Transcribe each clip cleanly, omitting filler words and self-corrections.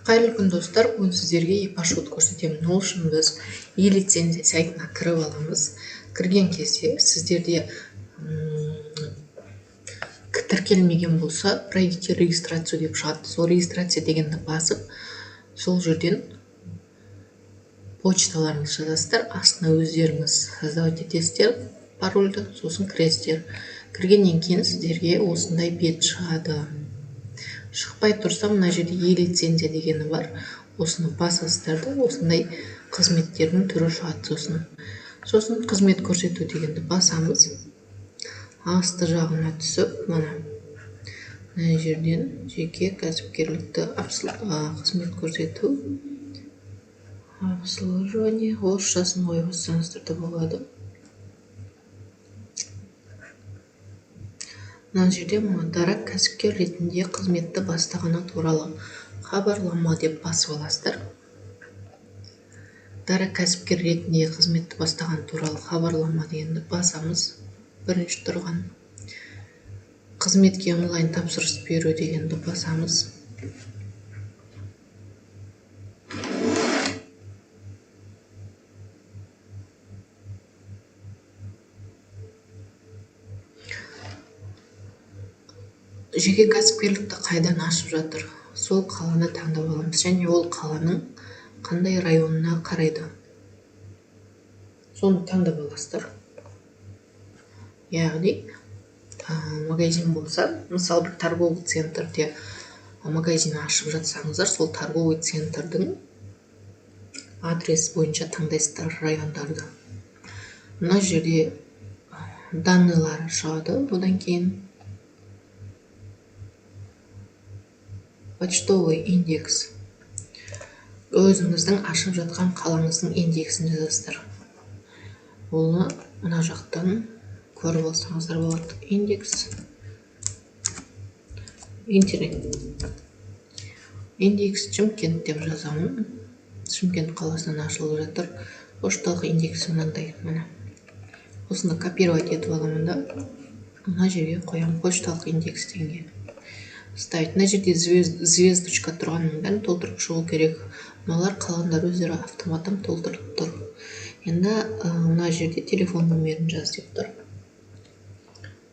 Қайырлы күн достар, бүгін сіздерге e-пашот көрсетемін. Ол үшін біз e-лицензия сайтына кіріп аламыз. Кірген кезде сіздерде тіркелмеген болса, пройдите регистрацию деп шығады. Сол регистрация дегенді басып, сол жерден почталарыңыз жазасыздар. Астына өздеріңіз создавать етесіздер парольді, сосын кіресіздер. Кіргеннен кейін сіздерге осындай бет шығады. Шықпай тұрсам, мына жерде e-лицензия дегені бар. Осыны басасыздар да, осындай қызметтердің түрі шығады. Сосын қызмет көрсету дегенді басамыз. Асты жағына түсіп, мына жерден жеке кәсіпкерлікті қызмет көрсету, обслуживание, орысшасын қойып бассаңыздар да болады. Мына жерде дара кәсіпкер ретінде қызметті бастағаны туралы хабарлама деп басып аласыздар. Дара кәсіпкер ретінде қызметті бастаған туралы хабарлама дегенді басамыз. Бірінші тұрған қызметке онлайн тапсырыс беру дегенді басамыз. Жеке кәсіпкерлікті қайдан ашып жатыр, сол қаланы таңдап аламыз, және ол қаланың қандай районына қарайды, соны таңдап аласыздар. Яғни магазин болса, мысалы бір торговый центрде магазин ашып жатсаңыздар, сол торговый центрдің адрес бойынша таңдайсыздар райондарды. Мына жерде данныйлары шығады, одан кейін почтовый индекс. Өзіңіздің ашып жатқан қалаңыздың индексін жазасыздар. Оны мына жақтан көріп алсаңыздар болады. Индекс. Интернет. Индекс Шымкент деп жазамын. Шымкент қаласынан ашылып жатыр. Пошталық индексі мынандай. Осыны копировать етіп аламын да. Мына жерге қоямын. Пошталық индекс дегенге ставить. Мына жерде звездочка тұрғанның бәрін толтырып шығу керек. Мыналар қалғандар өздері автоматтан толтырып тұр. Енді мына жерде телефон номерін жаз деп тұр.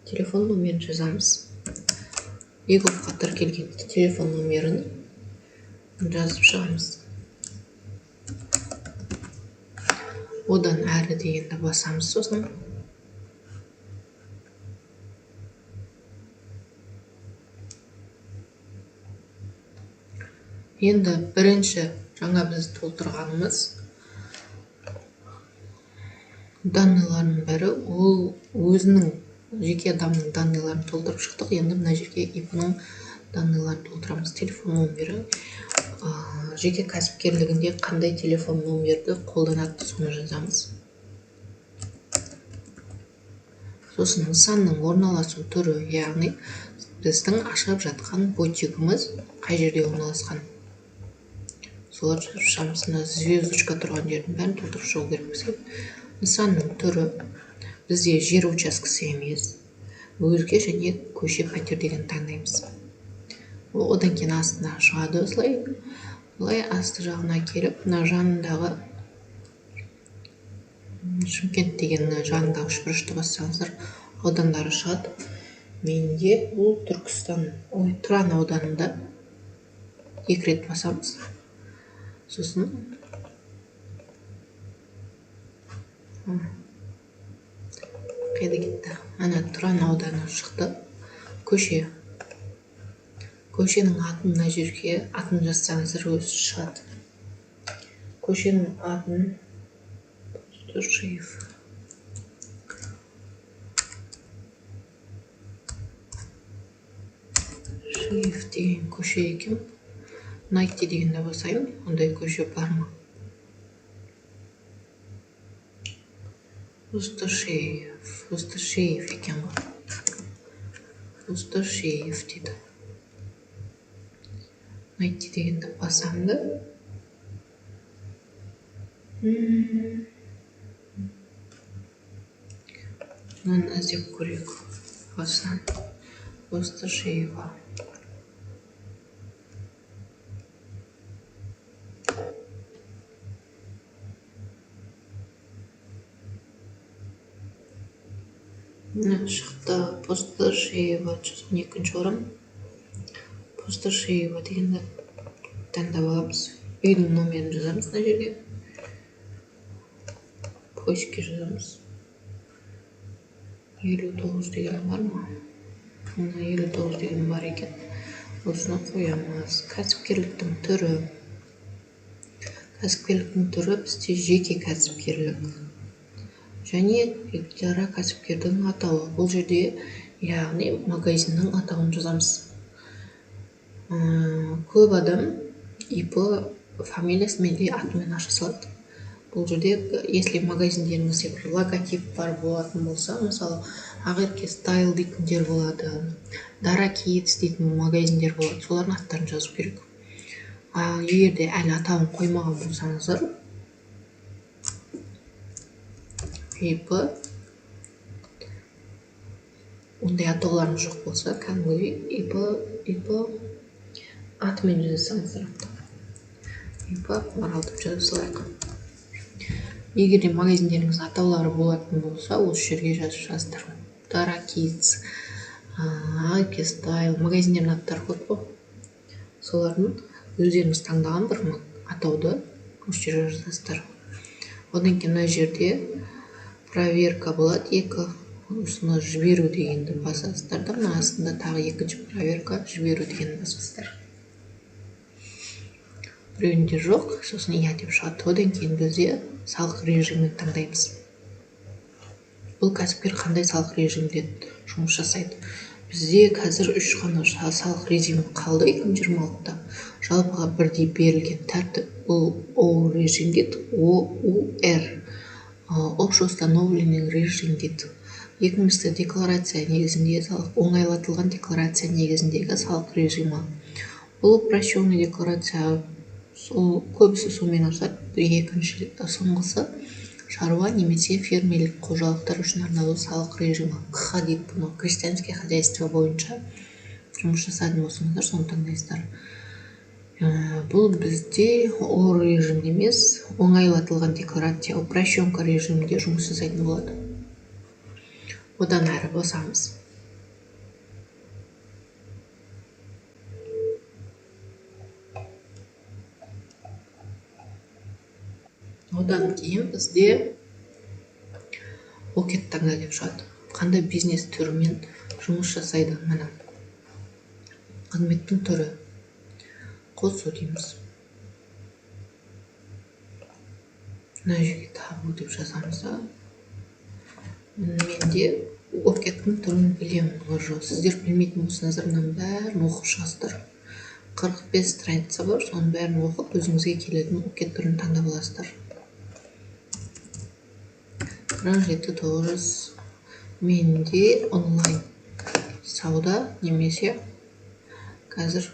Телефон номерін жазамыз. Егопқа тіркелген телефон номерін жазып шығамыз. Одан әрі дегенді басамыз. Сосын енді бірінші жаңа біз толтырғанымыз данныйларының бәрі, ол өзінің жеке адамның данныйларын толтырып шықтық. Енді мына жерге ИП-ның данныйларын толтырамыз. Телефон номері, жеке кәсіпкерлігінде қандай телефон номерді қолданады, соны жазамыз. Сосын нысанның орналасу түрі, яғни біздің ашып жатқан бутигіміз қай жерде орналасқан. Солар жазып шығамыз. Звездочка тұрған жердің бәрін толтырып шығу керек. Нысанның түрі бізде жер учаскесі емес, өзге және көше пәтер деген таңдаймыз. Одан кейін астына шығады осылай. Олай асты жағына келіп, мына жанындағы Шымкент деген жанындағы үшбұрышты бассаңыздар, аудандары шығады. Менде бұл Түркістан, Тұран ауданында 2 рет басамыз. Сосын қайда кетті? Ана Тұран ауданы шықты. Көше. Көшенің атын мына жерге атын жазсаңыздар өзі шығады. Көшенің атын Шиев. Шиев деген көше екен. Найти дегенде басайын, ондай көше бар ма? Усташеев екен ғой. Усташеев дейді. Найти дегенде басамды. Мынаны іздеп көрейік. Осыдан. Усташеева. Міне шықты. Пустошеево 112-ші орын. Пустошеево дегенді таңдап аламыз. Үйдің номерін жазамыз мына жерге. Поиске жазамыз. 59 деген бар ма? Мына 59 деген бар екен. Осыны қоямыз. Кәсіпкерліктің түрі. Кәсіпкерліктің түрі бізде жеке кәсіпкерлік. Және дара кәсіпкердің атауы. Бұл жерде яғни магазиннің атауын жазамыз. Көп адам ИП фамилиясымен де атымен аша салады. Бұл жерде, если магазиндеріңізде бір логотип бар болатын болса, мысалы Ақерке стайл дейтіндер болады, Дара Kids дейтін магазиндер болады, солардың аттарын жазу керек. Ал егерде әлі атауын қоймаған болсаңыздар, ИП ондай атауларыңыз жоқ болса, кәдімгідей ИП атымен жазсаңыздар. ИП Ақмарал деп жазып салайық. Егерде магазиндеріңіз атаулары болатын болса, осы жерге жазыңыздар. Дара Kids, Ақерке стайл, магазиндердің аттары көп қой. Солардың өздеріңіз таңдаған бір атауды осы жерге жазасыздар. Одан кейін мына жерде проверка болады, екі. Осыны жіберу дегенді басасыздар да, мына астында тағы екінші проверка жіберу дегенді басасыздар. Біреуінде жоқ, сосын иә деп шығады. Одан кейін бізде салық режимін таңдаймыз. Бұл кәсіпкер қандай салық режимде жұмыс жасайды? Бізде қазір 3 қана салық режимі қалды 2026-та. Жалпыға бірдей берілген тәртіп бұл ОУ режим дейді, ОУР. Общеустановленный режим дейді. Екіншісі декларация негізінде оңайлатылған декларация негізіндегі салық режимі. Бұл упрощенный декларация, көбісі сонымен ашады. Екінші соңғысы шаруа немесе фермерлік қожалықтар үшін арналу салық режимі. КХ дейді бұны, крестьянское хозяйство бойынша жұмыс жасайтын болсаңыздар, соны таңдайсыздар. Бұл бізде ОУР режимде емес, оңайлатылған декларация, упрощенка режимінде жұмыс жасайтын болады. Одан әрі басамыз. Одан кейін бізде окет таңда деп шығады. Қандай бизнес түрімен жұмыс жасайды? Мына қызметтің түрі. Қосу дейміз. Мына жерге табу деп жазамыз. Менде океттің түрін білемін. Сіздер білмейтін болсаңыздар, мынаның бәрін оқып шығасыздар. 45 страница бар, соның бәрін оқып, өзіңізге келетін окет түрін таңдап аласыздар. 47-9 менде онлайн сауда немесе қазір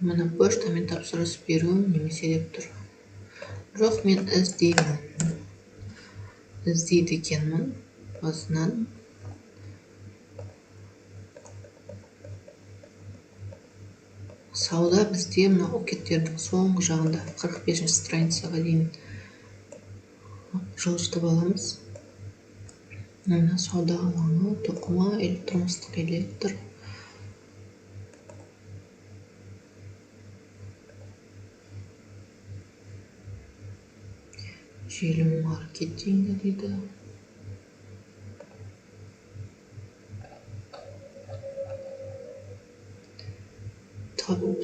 мына поштамен тапсырыс беру немесе деп тұр. Жоқ, мен іздейді екенмін басынан. Сауда бізде мына океттердің соңғы жағында 45 страницаға дейін жылжытып аламыз. Мына сауда алаңы, тоқыма, электронстық электр. Желі маркетингі дейді.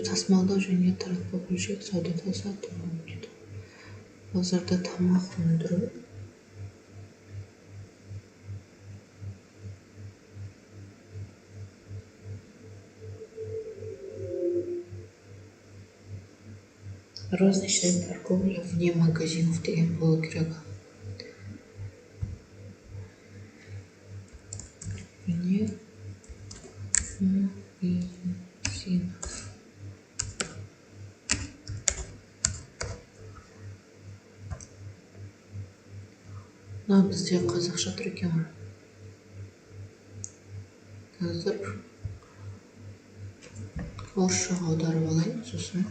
Тасымалдау және таратпау бөлшек саудада сатып алу дейді. Базарда тамақ өндіру. Розничная торговля вне магазинов деген болу керек. Вне магазинов. Мына бізде қазақша тұр екен. Қазір орысшаға аударып алайын, сосын.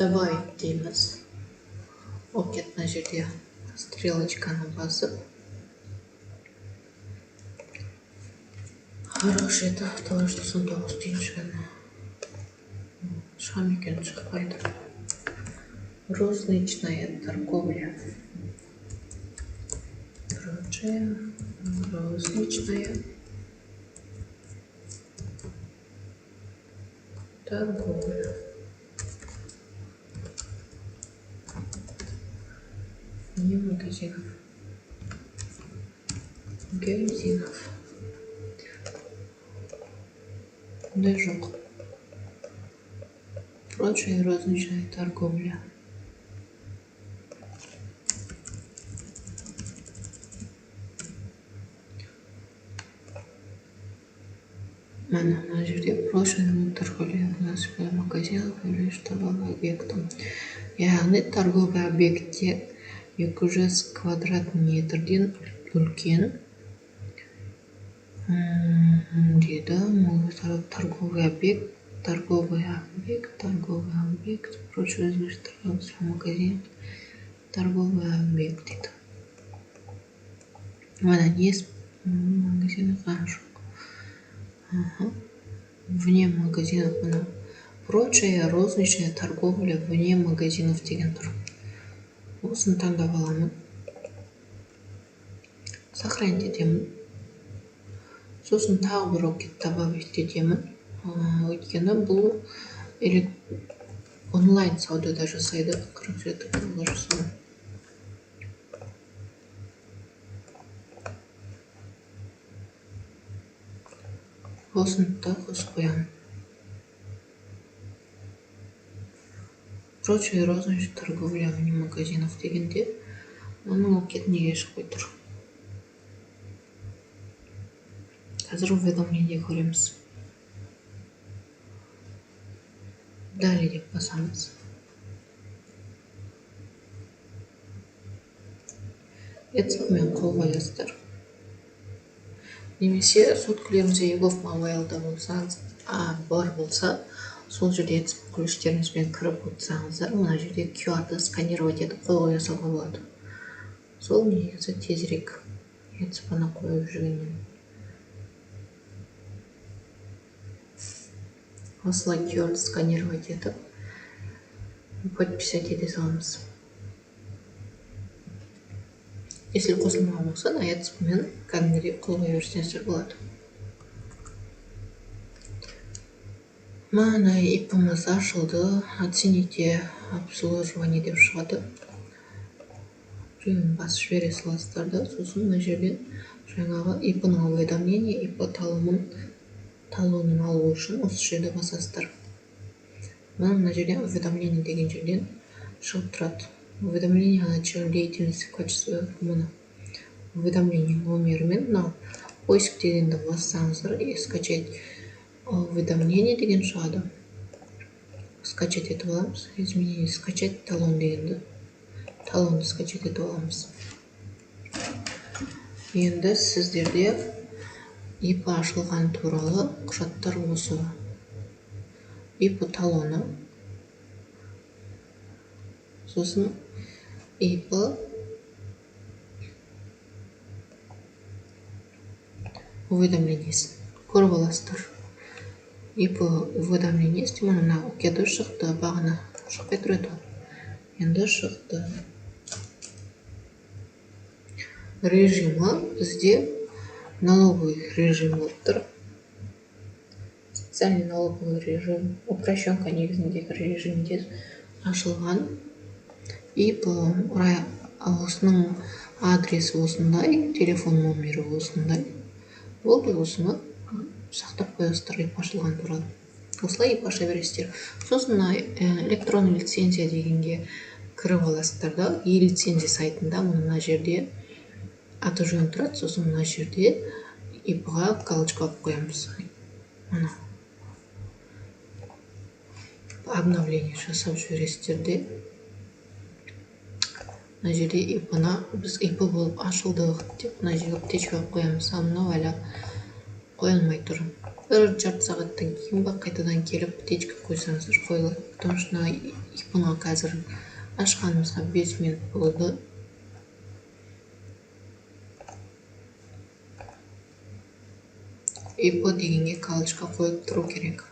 добавить дейміз. Окет мына жерде стрелочканы басып. 47 99 дейін шығады. Шығам екен, шықпайды. Розничная торговля. Розничная торговля. Не магазинов. Магазинов. Движок. Прочая розничная торговля. Мына жерде прочая торговля магазинов или торговый объектом. Яғни торговый объектте 200 квадрат метрден үлкен деді. Торговый объект, прочая розничная торговля магазин, торговый объект дейді. Мына нес магазин жоқ. Вне магазинов мына прочая розничная торговля вне магазинов деген тұр. Осыны таңдап аламын. Сохранить етемін. Сосын тағы бір окет добавить етемін. Өйткені бұл онлайн саудада жасайды. 47 доллар жасауын. Осыны да қосып қоямын. Прочая розничная торговля вне магазинов дегенде оның окет неге шықпай тұр. Қазір уведомление көреміз. Далее деп басамыз. Етсіпмен қол қоясыздар. Немесе соткілеріңізде Егов мобайлда болсаңыз, бар болса, сол жерде етсіп күліштеріңізбен кіріп өтсаңыздар, мына жерде QR-ды сканировать етіп қол қоя салуға болады. Сол негізі тезірек етсіп ана қойып жүргеннен. Осылай QR-ды сканировать етіп, подписать ете саламыз. Если қосылмаған болса, етсіпмен кәдімгідей қол қоя берсеңіздер болады. Мына ИП-мыз ашылды. Оцените обслуживание деп шығады. Біреуін басып жібере саласыздар да, сосын мына жерден жаңағы ИП-ның уведомление, ИП талонын алу үшін осы жерде басасыздар. Мына жерден уведомление деген жерден шығып тұрады. Уведомление о начале деятельности в качестве уведомления номермен мынау поиск дегенді бассаңыздар и скачать уведомление деген шығады. Скачать етіп аламыз. Изменение скачать талон дегенді. Талонды скачать етіп аламыз. Енді сіздерде ИП ашылған туралы құжаттар осы. ИП талоны. Сосын ИП уведомлениесі. Көріп аласыздар. ИП уведомлениесі мына океті шықты, бағана шықпай тұрады. Енді шықты. Режимі бізде налоговый режим болып тұр. Специальный налоговый режим, упрощенка негізіндегі режимде ашылған. ИП осының адресі осындай, телефон номері осындай. Болды, осыны сақтап қоясыздар ИП ашылған туралы. Осылай ИП аша бересіздер. Сосын электронный лицензия дегенге кіріп аласыздар да, e-лицензия сайтында мына жерде аты жөн тұрады. Сосын мына жерде ИП-ға галочка алып қоямыз. Мына обновление жасап жібересіздер де. Мына жерде ИП-на біз ИП болып ашылдық деп мына жерге птичка алып қоямыз. Мынау әлі қойылмай тұр. Бір жарты сағаттан кейін ба қайтадан келіп птичка қойсаңыздар қойылады. Потому что ипонға қазір ашқанымызға 5 минут болды. Ипо дегенге галочка қойып тұру керек.